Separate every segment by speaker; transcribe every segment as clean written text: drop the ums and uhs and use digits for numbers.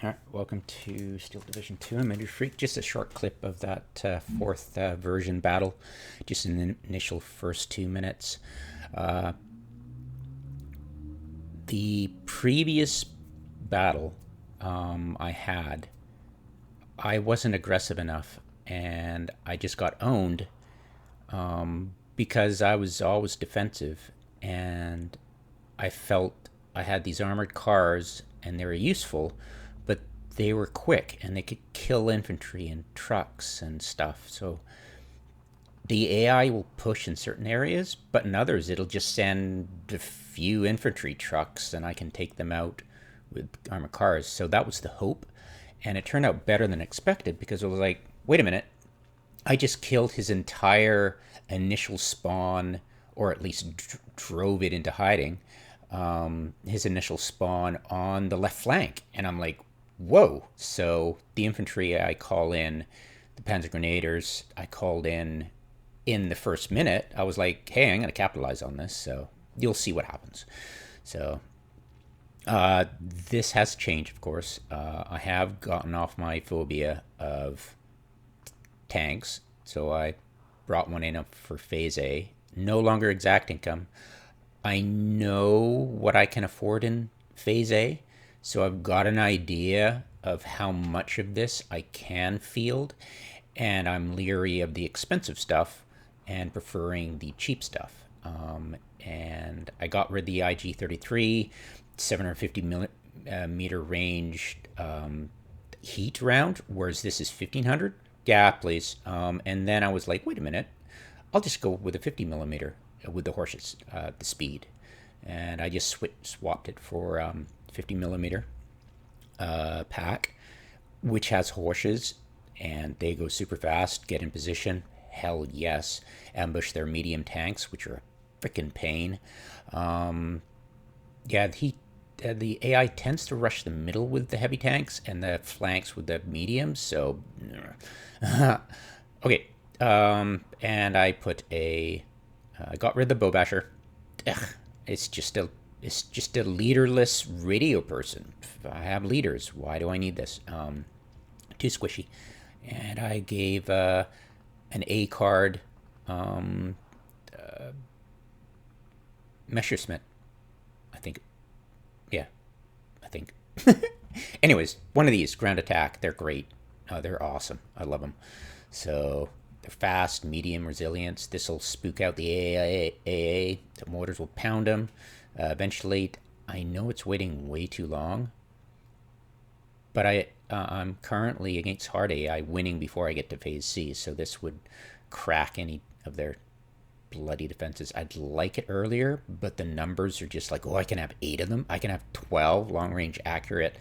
Speaker 1: All right, welcome to Steel Division 2. I'm Andrew Freak. Just a short clip of that fourth version battle, just in the initial first 2 minutes. The previous battle I wasn't aggressive enough, and I just got owned because I was always defensive, and I felt I had these armored cars, and they were useful, but they were quick, and they could kill infantry and trucks and stuff. So the AI will push in certain areas, but in others it'll just send a few infantry trucks, and I can take them out with armored cars. So that was the hope, and it turned out better than expected because it was like, wait a minute, I just killed his entire initial spawn, or at least drove it into hiding. His initial spawn on the left flank, and I'm like, whoa! So the infantry I call in, the pzgrenadiers I called in the first minute. I was like, hey, I'm going to capitalize on this. So you'll see what happens. So this has changed, of course. I have gotten off my phobia of tanks, so I brought one in up for phase A. No longer exact income. I know what I can afford in phase A, so I've got an idea of how much of this I can field, and I'm leery of the expensive stuff and preferring the cheap stuff. And I got rid of the IG-33, 750 meter range heat round, whereas this is 1500. Yeah, please. And then I was like, wait a minute, I'll just go with a 50 millimeter with the horses, the speed. And I just swapped it for 50 millimeter pack, which has horses, and they go super fast, get in position. Hell yes. Ambush their medium tanks, which are a freaking pain. Yeah, the AI tends to rush the middle with the heavy tanks and the flanks with the mediums. So, okay. And I put I got rid of the beobasher. Ugh, it's just a leaderless radio person. I have leaders. Why do I need this? Too squishy. And I gave an A card, Messerschmitt. I think. Yeah, I think. Anyways, one of these ground attack. They're great. They're awesome. I love them. So they're fast, medium resilience. This will spook out the AA. The mortars will pound them. Eventually, I know it's waiting way too long, but I'm currently against hard AI winning before I get to phase C. So this would crack any of their bloody defenses. I'd like it earlier, but the numbers are just like, oh, I can have 8 of them. I can have 12 long range accurate,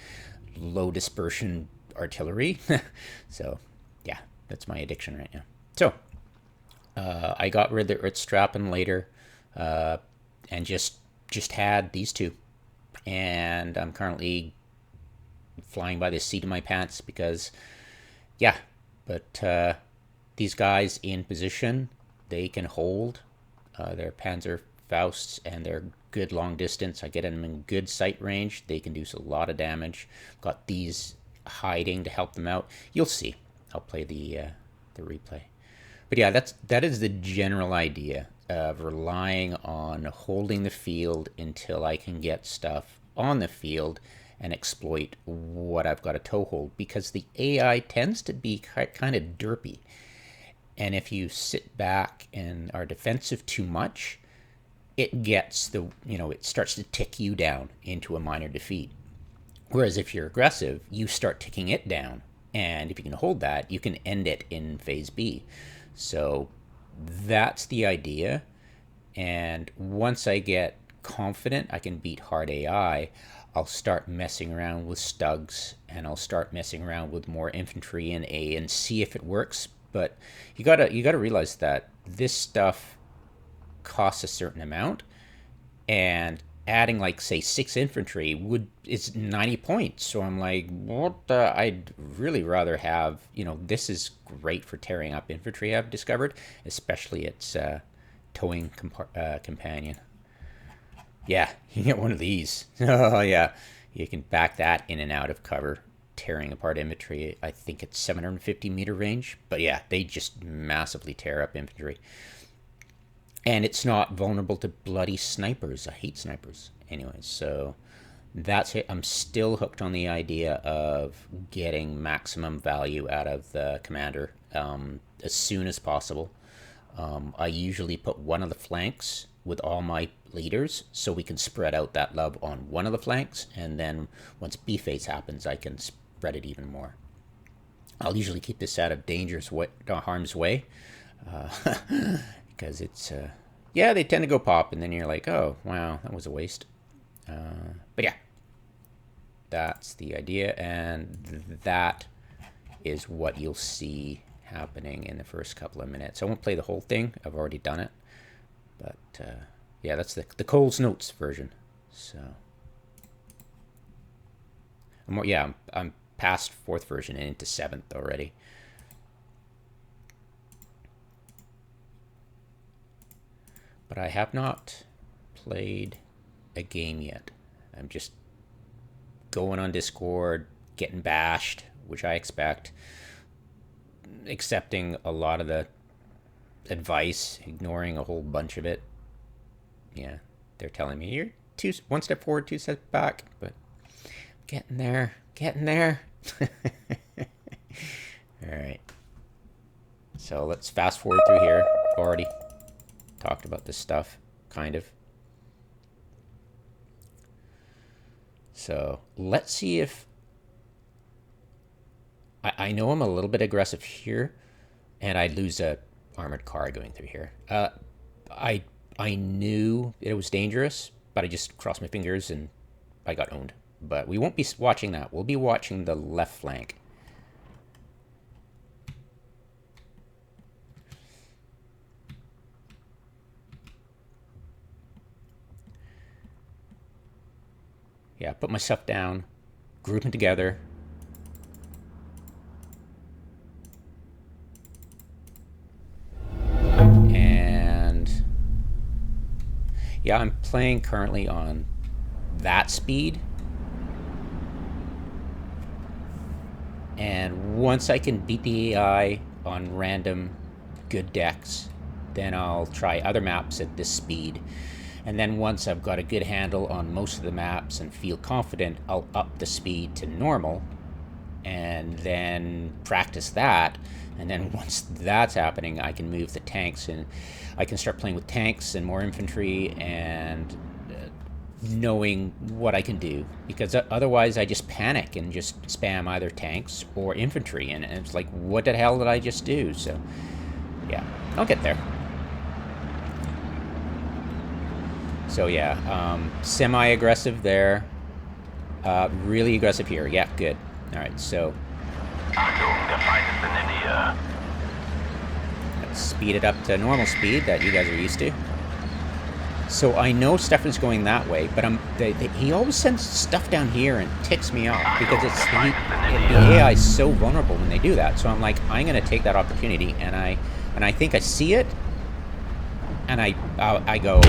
Speaker 1: low dispersion artillery. So yeah, that's my addiction right now. So I got rid of the Earthstrappen later, and just had these two, and I'm currently flying by the seat of my pants because, yeah, but these guys in position, they can hold their Panzer Fausts, and they're good long distance. I get them in good sight range. They can do a lot of damage. Got these hiding to help them out. You'll see. I'll play the replay. But yeah, that is the general idea of relying on holding the field until I can get stuff on the field and exploit what I've got a toehold, because the AI tends to be kind of derpy. And if you sit back and are defensive too much, it gets it starts to tick you down into a minor defeat. Whereas if you're aggressive, you start ticking it down. And if you can hold that, you can end it in phase B. So that's the idea. And once I get confident I can beat hard AI, I'll start messing around with Stugs, and I'll start messing around with more infantry in A and see if it works. But you gotta realize that this stuff costs a certain amount, and adding like say 6 infantry is 90 points. So I'm like, what? I'd really rather have this is great for tearing up infantry. I've discovered, especially its towing companion. Yeah, you can get one of these. Oh yeah, you can back that in and out of cover tearing apart infantry. I think it's 750 meter range. But yeah, they just massively tear up infantry. And it's not vulnerable to bloody snipers. I hate snipers. Anyways, so that's it. I'm still hooked on the idea of getting maximum value out of the commander as soon as possible. I usually put one of the flanks with all my leaders so we can spread out that love on one of the flanks, and then once B phase happens I can spread it even more. I'll usually keep this out of harm's way because it's yeah, they tend to go pop and then you're like, oh wow, that was a waste. But yeah, that's the idea, and that is what you'll see happening in the first couple of minutes. I won't play the whole thing, I've already done it, but yeah, that's the Cole's Notes version. So I'm past 4th version and into 7th already. But I have not played a game yet. I'm just going on Discord, getting bashed, which I expect, accepting a lot of the advice, ignoring a whole bunch of it. Yeah, they're telling me you're one step forward, 2 steps back, but getting there. All right, so let's fast forward through here. Already talked about this stuff, kind of. So let's see if I know I'm a little bit aggressive here, and I'd lose a armored car going through here. I knew it was dangerous, but I just crossed my fingers and I got owned. But we won't be watching that. We'll be watching the left flank. Yeah, put my stuff down, group them together. And yeah, I'm playing currently on that speed. And once I can beat the AI on random good decks, then I'll try other maps at this speed. And then once I've got a good handle on most of the maps and feel confident, I'll up the speed to normal and then practice that. And then once that's happening, I can move the tanks and I can start playing with tanks and more infantry and knowing what I can do. Because otherwise I just panic and just spam either tanks or infantry. And it's like, what the hell did I just do? So yeah, I'll get there. So yeah, semi-aggressive there, really aggressive here. Yeah, good. All right, so let's speed it up to normal speed that you guys are used to. So I know Stefan's going that way, but he always sends stuff down here and ticks me off because the AI is so vulnerable when they do that. So I'm like, I'm gonna take that opportunity, and I think I see it, and I go,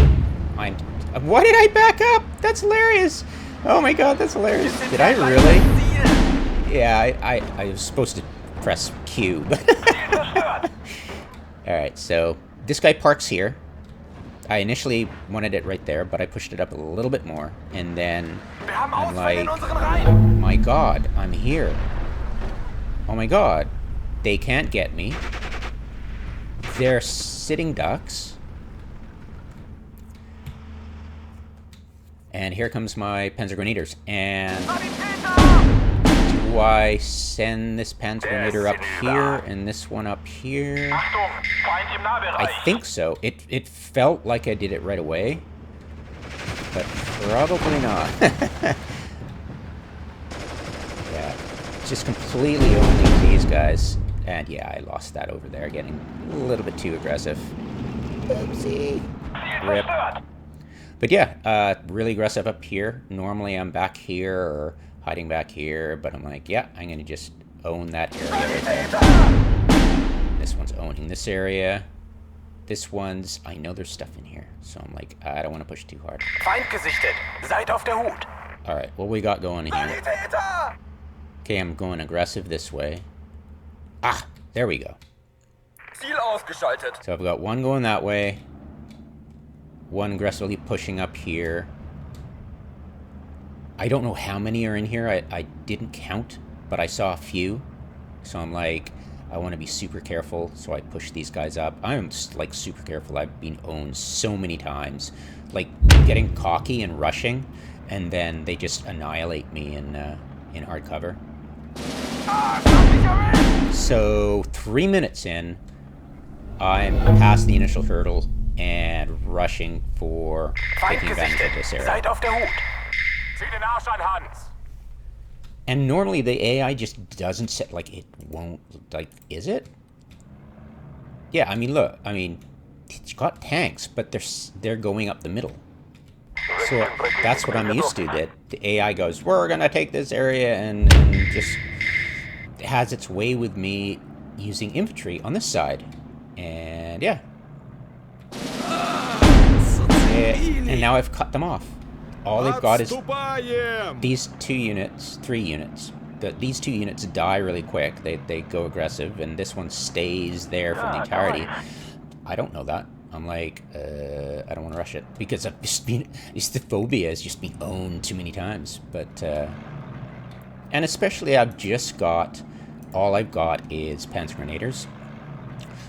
Speaker 1: why did I back up? That's hilarious. Oh my god, that's hilarious. Did I really? Yeah, I was supposed to press Q. Alright, so this guy parks here. I initially wanted it right there, but I pushed it up a little bit more. And then I'm like, oh my god, I'm here. Oh my god, they can't get me. They're sitting ducks. And here comes my pzgrenadiers. And do I send this pzgrenadier up here and this one up here? I think so. It felt like I did it right away, but probably not. Yeah, just completely owning these guys. And yeah, I lost that over there, getting a little bit too aggressive. Oopsie. Rip. But yeah, really aggressive up here. Normally I'm back here or hiding back here, but I'm like, yeah, I'm gonna just own that area right there. This one's owning this area. This one's, I know there's stuff in here, so I'm like, I don't want to push too hard.
Speaker 2: Feind gesichtet. Seid auf der Hut.
Speaker 1: All right, what we got going here? Okay, I'm going aggressive this way. Ah, there we go.
Speaker 2: Ziel ausgeschaltet.
Speaker 1: So I've got one going that way. One aggressively pushing up here. I don't know how many are in here. I didn't count, but I saw a few. So I'm like, I want to be super careful. So I push these guys up. I'm like super careful. I've been owned so many times. Like getting cocky and rushing, and then they just annihilate me in hard cover. So 3 minutes in, I'm past the initial hurdle and rushing for taking advantage of this area.
Speaker 2: Seid auf der Hut. Zieh den Arsch an, Hans.
Speaker 1: And normally the AI just doesn't set, like, it won't, like, is it? Yeah, I mean, look, I mean, it's got tanks, but they're going up the middle. So that's what I'm used to, that the AI goes, we're gonna take this area, and just has its way with me using infantry on this side. And yeah. And now I've cut them off. All they've got is these 2 units, 3 units. These 2 units die really quick. They go aggressive, and this one stays there for the entirety. I don't know that. I'm like, I don't want to rush it because I've just been, the phobia has just been owned too many times. But and especially I've just got, all I've got is pzgrenadiers.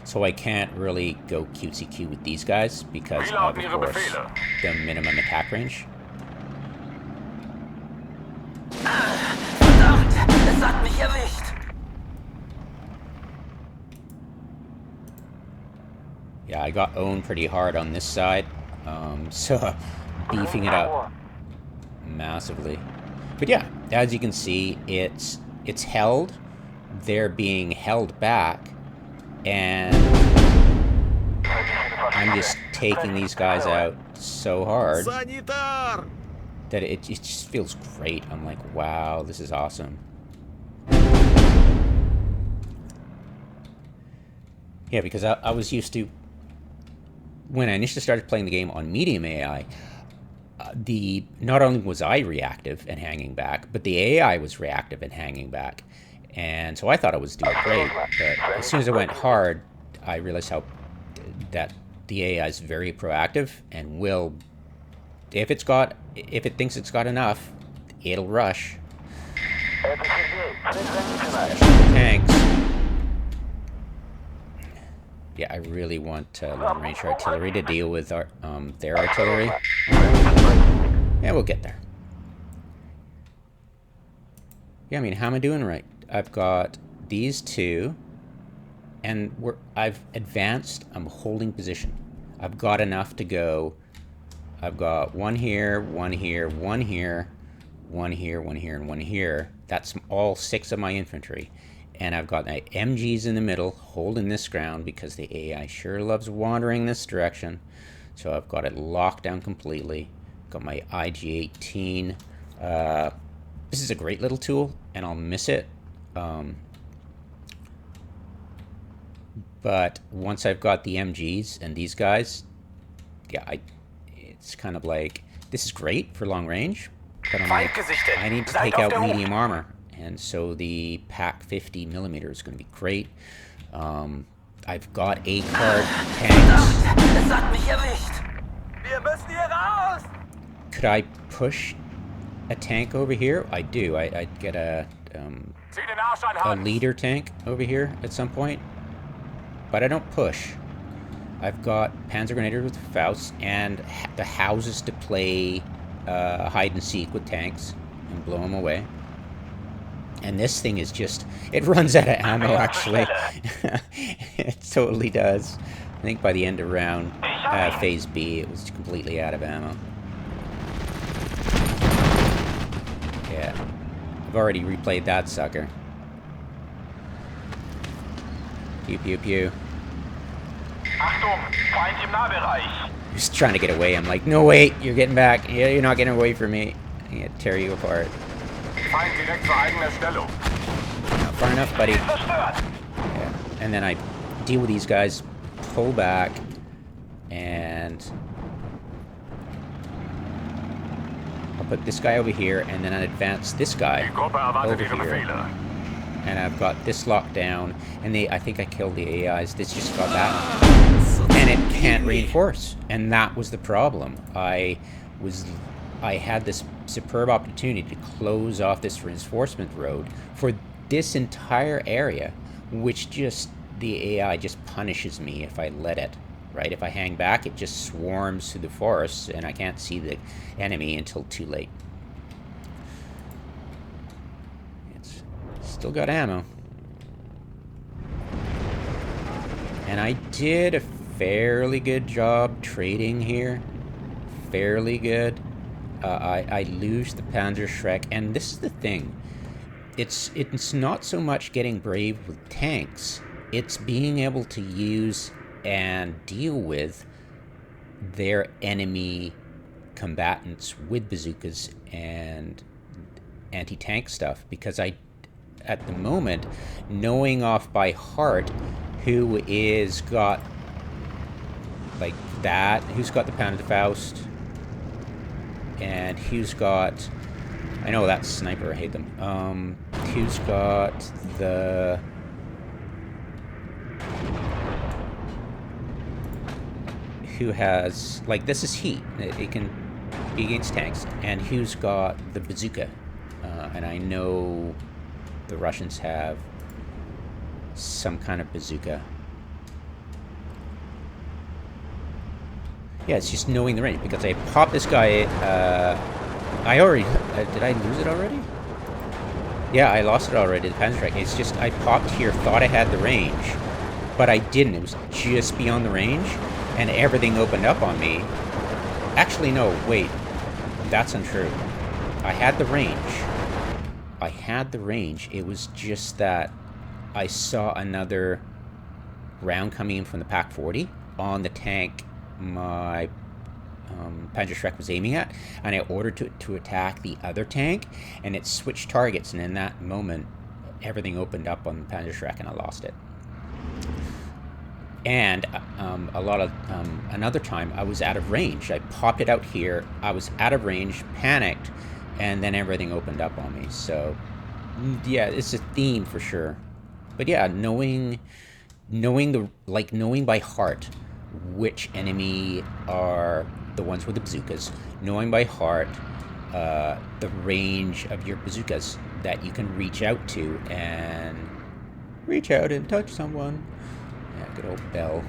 Speaker 1: So I can't really go cutesy with these guys because of course, the minimum attack range.
Speaker 2: Verdammt, es hat mich erwischt.
Speaker 1: Yeah, I got owned pretty hard on this side, so beefing it up massively. But yeah, as you can see, it's held. They're being held back, and I'm just taking these guys out so hard that it just feels great. I'm like, wow, this is awesome. Yeah, because I was used to, when I initially started playing the game on medium AI, not only was I reactive and hanging back, but the AI was reactive and hanging back. And so I thought I was doing great, but as soon as I went hard, I realized that the AI is very proactive and will, if it thinks it's got enough, it'll rush. Tanks. Yeah, I really want long-range artillery to deal with their artillery. Yeah, we'll get there. Yeah, I mean, how am I doing right? I've got these 2, and I've advanced. I'm holding position. I've got enough to go. I've got 1 here, 1 here, 1 here, 1 here, 1 here, and 1 here. That's all 6 of my infantry. And I've got my MGs in the middle, holding this ground, because the AI sure loves wandering this direction. So I've got it locked down completely. Got my IG-18. This is a great little tool, and I'll miss it. But once I've got the MGs and these guys, yeah, it's kind of like, this is great for long range, but I'm like, I need to take out medium armor. And so the PaK 50mm is going to be great. I've got A-card tanks. Could I push a tank over here? I do. I'd get a leader tank over here at some point. But I don't push. I've got Panzergrenadier with Faust and the houses to play hide and seek with tanks and blow them away. And this thing is just, it runs out of ammo, actually. It totally does. I think by the end of round, phase B, it was completely out of ammo. Yeah. I've already replayed that sucker. Pew, pew, pew.
Speaker 2: Achtung, Feind im Nahbereich.
Speaker 1: Just trying to get away. I'm like, no, wait, you're getting back. Yeah, you're not getting away from me. I'm gonna tear you apart.
Speaker 2: Feind direkt zur eigenen Stellung.
Speaker 1: Not far enough, buddy. Yeah. And then I deal with these guys, pull back, and I'll put this guy over here, and then I'd advance this guy
Speaker 2: Die Gruppe erwartet
Speaker 1: over
Speaker 2: ihre
Speaker 1: here.
Speaker 2: Befehle.
Speaker 1: And I've got this locked down, and I think I killed the AIs. This just got that, and it can't reinforce, and that was the problem. I had this superb opportunity to close off this reinforcement road for this entire area, which just the AI just punishes me if I let it. Right? If I hang back, it just swarms through the forests, and I can't see the enemy until too late. It's still got ammo. And I did a fairly good job trading here. Fairly good. I lose the Panzerschreck, and this is the thing. It's not so much getting brave with tanks. It's being able to use and deal with their enemy combatants with bazookas and anti-tank stuff, because at the moment, knowing off by heart who is got like that, who's got the Panzerfaust, and who's got, I know that's sniper, I hate them, who's got the who has, like, this is heat. It can be against tanks. And who's got the bazooka. And I know the Russians have some kind of bazooka. Yeah, it's just knowing the range. Because I popped this guy, I already, did I lose it already? Yeah, I lost it already, the Panzerschreck. It's just, I popped here, thought I had the range. But I didn't. It was just beyond the range. And everything opened up on me. Actually, no, wait. That's untrue. I had the range. I had the range. It was just that I saw another round coming in from the Pak 40 on the tank my Panzerschreck was aiming at. And I ordered it to attack the other tank. And it switched targets. And in that moment, everything opened up on the Panzerschreck and I lost it. And another time, I was out of range. I popped it out here. I was out of range, panicked, and then everything opened up on me. So, yeah, it's a theme for sure. But yeah, knowing by heart which enemy are the ones with the bazookas, knowing by heart the range of your bazookas that you can reach out to and touch someone. Yeah, good old bell.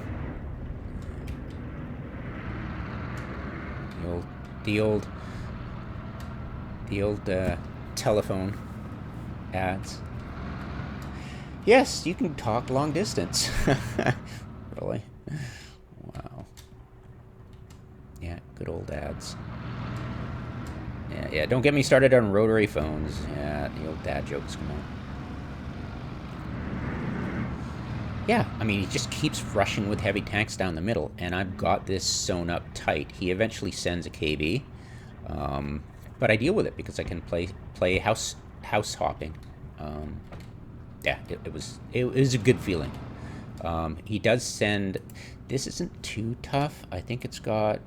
Speaker 1: The old telephone ads. Yes, you can talk long distance. Really? Wow. Yeah, good old ads. Yeah, don't get me started on rotary phones. Yeah, the old dad jokes come on. Yeah, I mean, he just keeps rushing with heavy tanks down the middle, and I've got this sewn up tight. He eventually sends a KB, but I deal with it because I can play house hopping. Yeah, it was a good feeling. He does send. This isn't too tough. I think it's got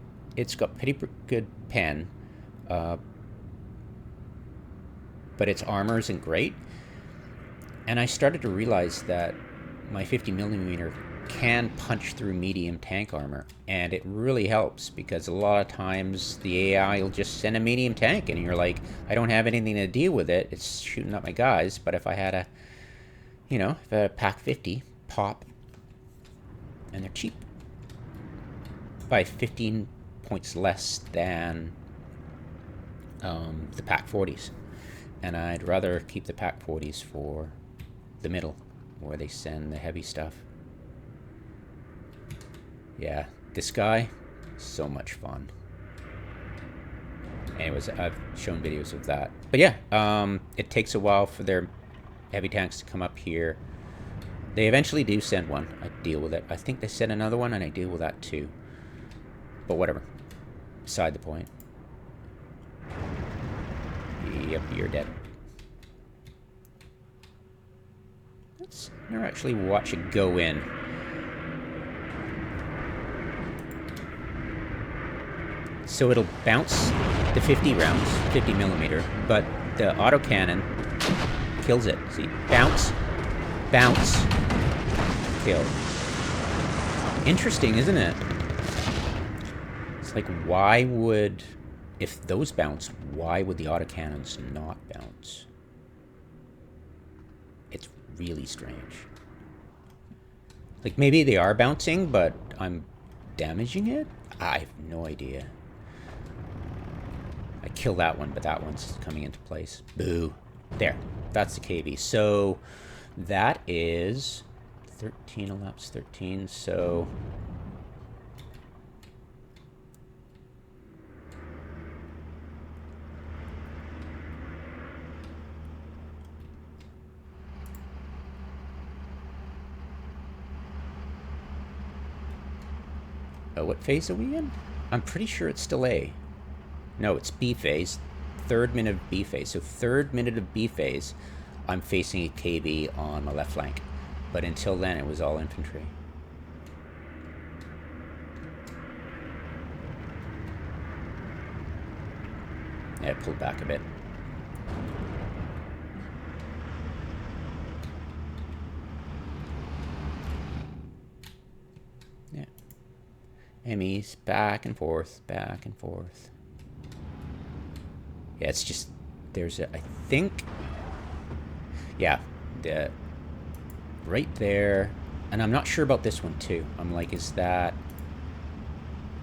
Speaker 1: pretty good pen, but its armor isn't great. And I started to realize that my 50mm can punch through medium tank armor, and it really helps because a lot of times the AI will just send a medium tank and you're like, I don't have anything to deal with it, it's shooting at my guys. But if I had a Pak 50 pop, and they're cheap by 15 points less than the Pak 40s, and I'd rather keep the Pak 40s for the middle where they send the heavy stuff. Yeah, this guy, so much fun. Anyways, I've shown videos of that. But yeah, it takes a while for their heavy tanks to come up here. They eventually do send one. I deal with it. I think they send another one, and I deal with that too. But whatever. Beside the point. Yep, you're dead. Let's never actually watch it go in. So it'll bounce the 50 rounds, 50 millimeter, but the autocannon kills it. See, bounce, bounce, kill. Interesting, isn't it? It's like, why would, if those bounce, why would the autocannons not bounce? It's really strange. Like, maybe they are bouncing, but I'm damaging it? I have no idea. I kill that one, but that one's coming into place. Boo. There. That's the KV. So, that is 13 elapsed 13, so... Oh, what phase are we in? I'm pretty sure it's still A. No, it's B phase. 3rd minute of B phase. So 3rd minute of B phase, I'm facing a KV on my left flank. But until then, it was all infantry. Yeah, it pulled back a bit. Yeah. MEs back and forth, back and forth. Yeah, it's just, there's a, I think, yeah, the, right there, and I'm not sure about this one too. I'm like, is that,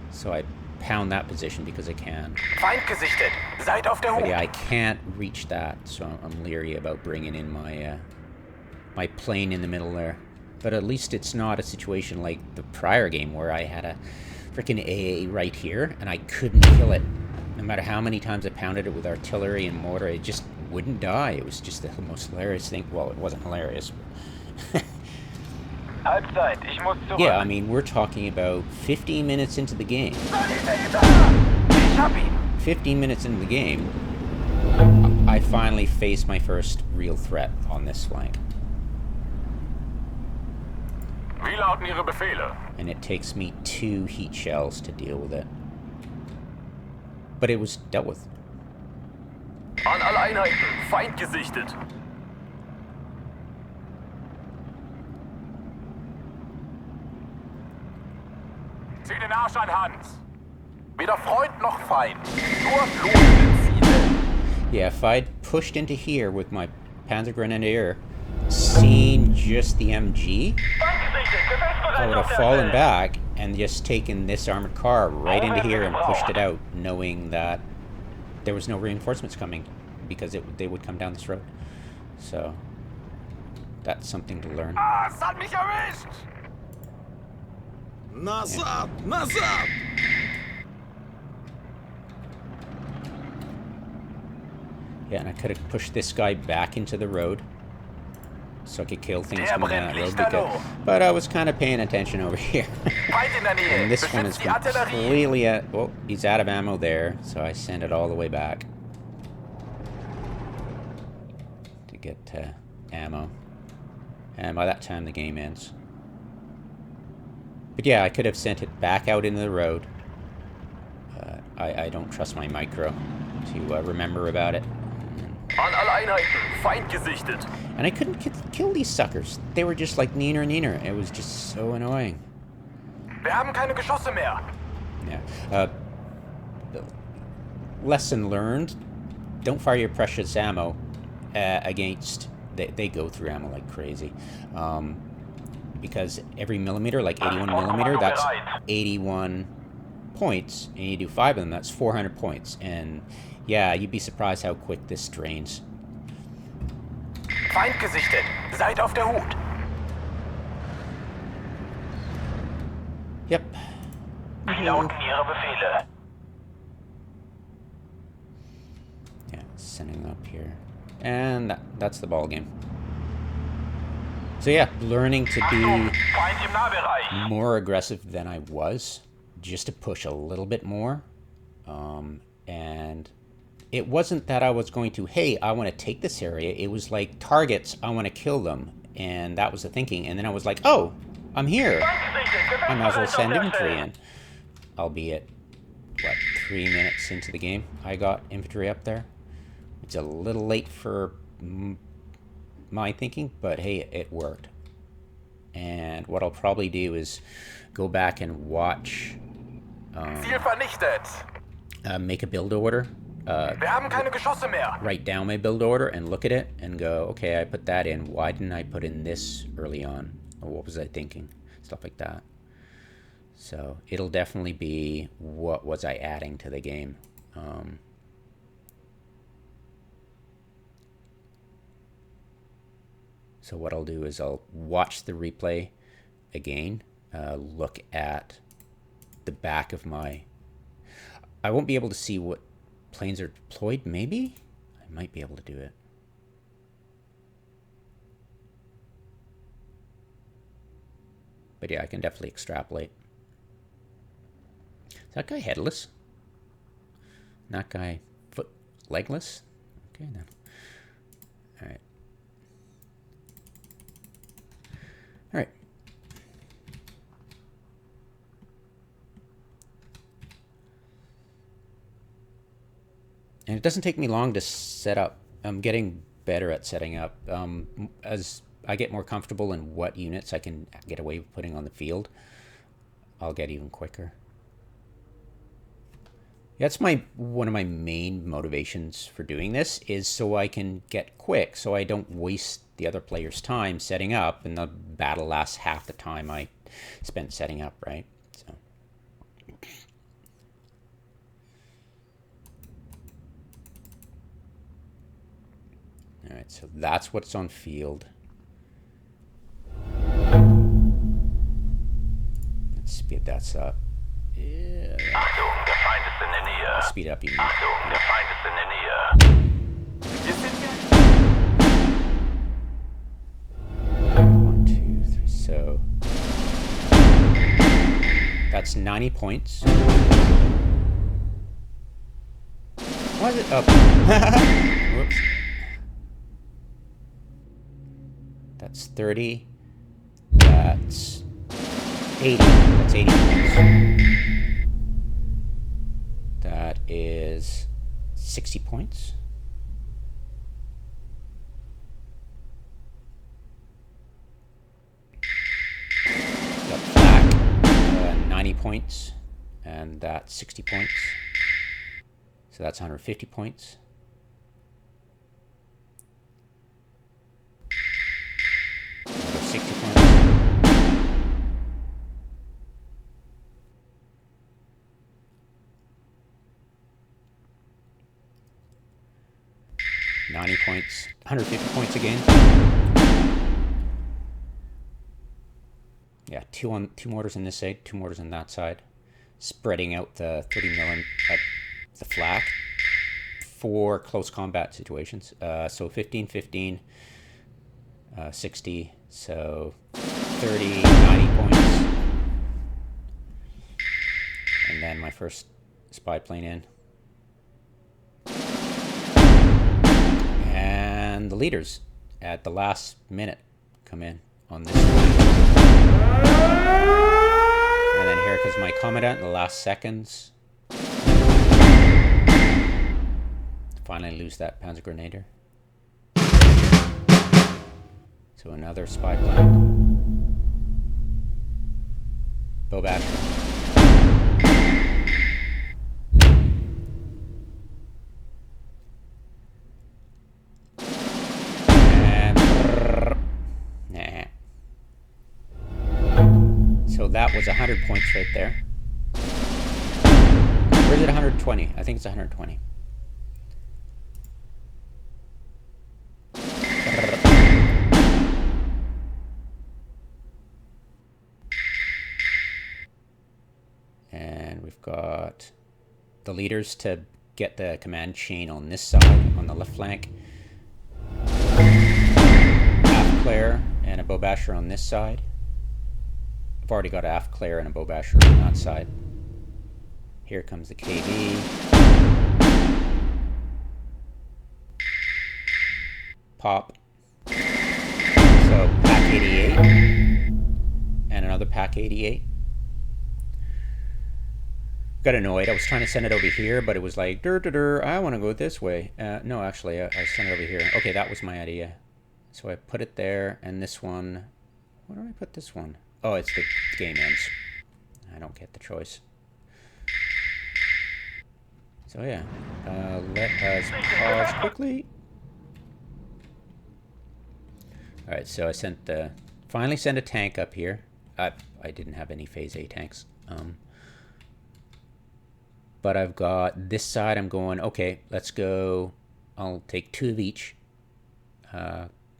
Speaker 1: so I pound that position because I can.
Speaker 2: Feind gesichtet. Seid auf der
Speaker 1: But
Speaker 2: Hut.
Speaker 1: yeah, I can't reach that, so I'm leery about bringing in my, my plane in the middle there. But at least it's not a situation like the prior game where I had a freaking AA right here, and I couldn't kill it. No matter how many times I pounded it with artillery and mortar, it just wouldn't die. It was just the most hilarious thing. Well, it wasn't hilarious.
Speaker 2: Halbzeit. Ich muss zurück.
Speaker 1: Yeah, I mean, we're talking about 15 minutes into the game.
Speaker 2: Ich hab ihn.
Speaker 1: 15 minutes into the game, I finally faced my first real threat on this flank.
Speaker 2: Wie lauten Ihre Befehle?
Speaker 1: And it takes me 2 heat shells to deal with it. But it was dealt with.
Speaker 2: An alle Einheiten. Feind gesichtet. Zieh den Arsch an, Hans. Weder Freund noch Feind. Nur fluchende Ziele.
Speaker 1: Yeah, if I'd pushed into here with my pzgrenadier, seen just the MG, I would have fallen back and just taken this armored car right into here and pushed it out, knowing that there was no reinforcements coming, because they would come down this road. So, that's something to learn.
Speaker 2: Ah, es hat mich erwischt.
Speaker 3: Назад! Назад!
Speaker 1: Yeah, and I could have pushed this guy back into the road so I could kill things coming down that road, because, but I was kind of paying attention over here.
Speaker 2: Feind in der Nähe.
Speaker 1: And this one is
Speaker 2: Beschützt die Artillerie.
Speaker 1: completely at, well, he's out of ammo there, so I send it all the way back to get ammo. And by that time the game ends. But yeah, I could have sent it back out into the road. I don't trust my micro to remember about it.
Speaker 2: An alle Einheiten. Feind gesichtet.
Speaker 1: And I couldn't kill these suckers. They were just like neener neener. It was just so annoying.
Speaker 2: Wir haben keine Geschosse mehr.
Speaker 1: Yeah. Lesson learned. Don't fire your precious ammo against... They go through ammo like crazy. Because every millimeter, like 81 millimeter, that's 81 points. And you do 5 of them, that's 400 points. And yeah, you'd be surprised how quick this drains.
Speaker 2: Feind gesichtet. Seid auf der Hut.
Speaker 1: Yep.
Speaker 2: Wie lauten Ihre Befehle?
Speaker 1: Yeah, sending them up here. And that's the ball game. So yeah, learning to be
Speaker 2: Feind im Nahbereich.
Speaker 1: more aggressive than I was, just to push a little bit more. And it wasn't that I was going to, hey, I want to take this area. It was like, targets, I want to kill them. And that was the thinking. And then I was like, oh, I'm here. I might as well send infantry in. Albeit, what, 3 minutes into the game, I got infantry up there. It's a little late for my thinking, but hey, it worked. And what I'll probably do is go back and watch,
Speaker 2: Ziel vernichtet.
Speaker 1: make a build order.
Speaker 2: Wir haben keine Geschosse mehr.
Speaker 1: Write down my build order and look at it and go, okay, I put that in. Why didn't I put in this early on? Or what was I thinking? Stuff like that. So it'll definitely be what was I adding to the game. So what I'll do is I'll watch the replay again, look at the back of my... I won't be able to see what planes are deployed, maybe? I might be able to do it. But yeah, I can definitely extrapolate. Is that guy headless? That guy legless? Okay, then. All right. All right. And it doesn't take me long to set up. I'm getting better at setting up. As I get more comfortable in what units I can get away with putting on the field, I'll get even quicker. That's one of my main motivations for doing this, is so I can get quick, so I don't waste the other player's time setting up, and the battle lasts half the time I spent setting up, right? So. All right, so that's what's on field. Let's speed that up. Yeah.
Speaker 2: Achtung, der Feind ist in der Nähe.
Speaker 1: Speed up even more.
Speaker 2: Achtung, der Feind ist in der Nähe. Wir sind hier.
Speaker 1: 1, 2, 3. So that's 90 points. Why is it up? Whoops. That's 30. That's 80. That's 80 points. That is 60 points. Got flak, 90 points, and that's 60 points. So that's 150 points. Another 60 points. $90 points, 150 points again. Yeah, two mortars on this side, 2 mortars on that side, spreading out the 30 mm at the flak for close combat situations. So 15, 15, 60, so 30, 90 points, and then my first spy plane in. And the leaders at the last minute come in on this one. And then here comes my commandant in the last seconds. Finally lose that pzgrenadier. So another spy plane. Beobach. So that was 100 points right there. Or is it 120? I think it's 120. And we've got the leaders to get the command chain on this side, on the left flank. Aufk and a beobach on this side. I've already got aufk and a beobach on that side. Here comes the KV. Pop. So pack 88 and another pack 88. got annoyed. I was trying to send it over here, but it was like, I want to go this way. No, actually, I sent it over here. Okay, that was my idea. So I put it there, and this one... Where do I put this one? Oh, it's the game ends. I don't get the choice. So yeah, let us pause quickly. All right, so I sent the... Finally sent a tank up here. I didn't have any Phase A tanks. But I've got this side. I'm going, okay, let's go. I'll take 2 of each.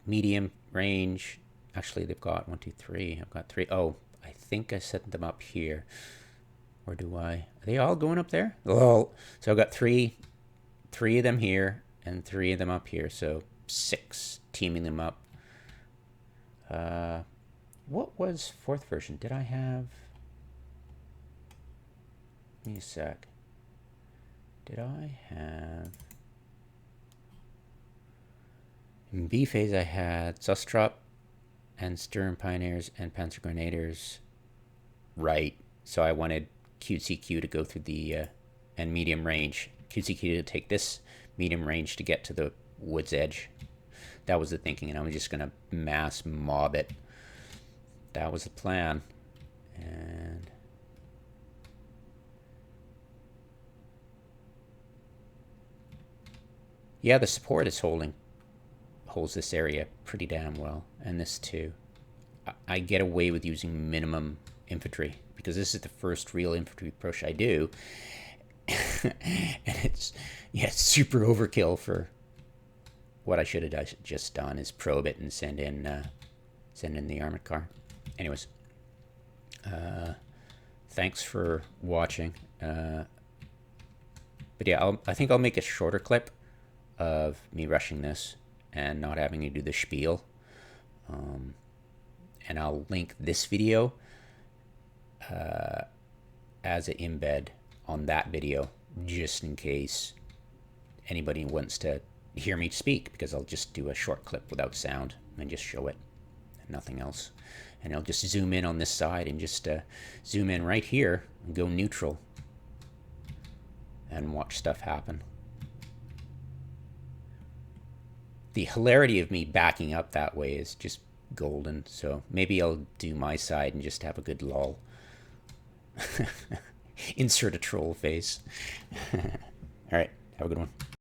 Speaker 1: Medium, range. Actually, they've got 1, 2, 3. I've got 3. Oh, I think I set them up here. Or do I? Are they all going up there? Oh, so I've got 3 of them here and 3 of them up here. So 6, teaming them up. What was 4th version? Did I have... Give me a sec. Did I have... In B phase I had Sustrop and Sturm Pioneers and pzgrenadiers. Right. So I wanted QCQ to go through the... and medium range. QCQ to take this medium range to get to the wood's edge. That was the thinking, and I was just going to mass mob it. That was the plan. And... yeah, the support is holds this area pretty damn well, and this too. I get away with using minimum infantry because this is the first real infantry push I do, and it's super overkill for what I should have just done is probe it and send in the armored car. Anyways, thanks for watching. But yeah, I think I'll make a shorter clip of me rushing this and not having to do the spiel. And I'll link this video as an embed on that video, just in case anybody wants to hear me speak, because I'll just do a short clip without sound and just show it and nothing else. And I'll just zoom in on this side and just zoom in right here and go neutral and watch stuff happen. The hilarity of me backing up that way is just golden, so maybe I'll do my side and just have a good lull. Insert a troll face. All right, have a good one.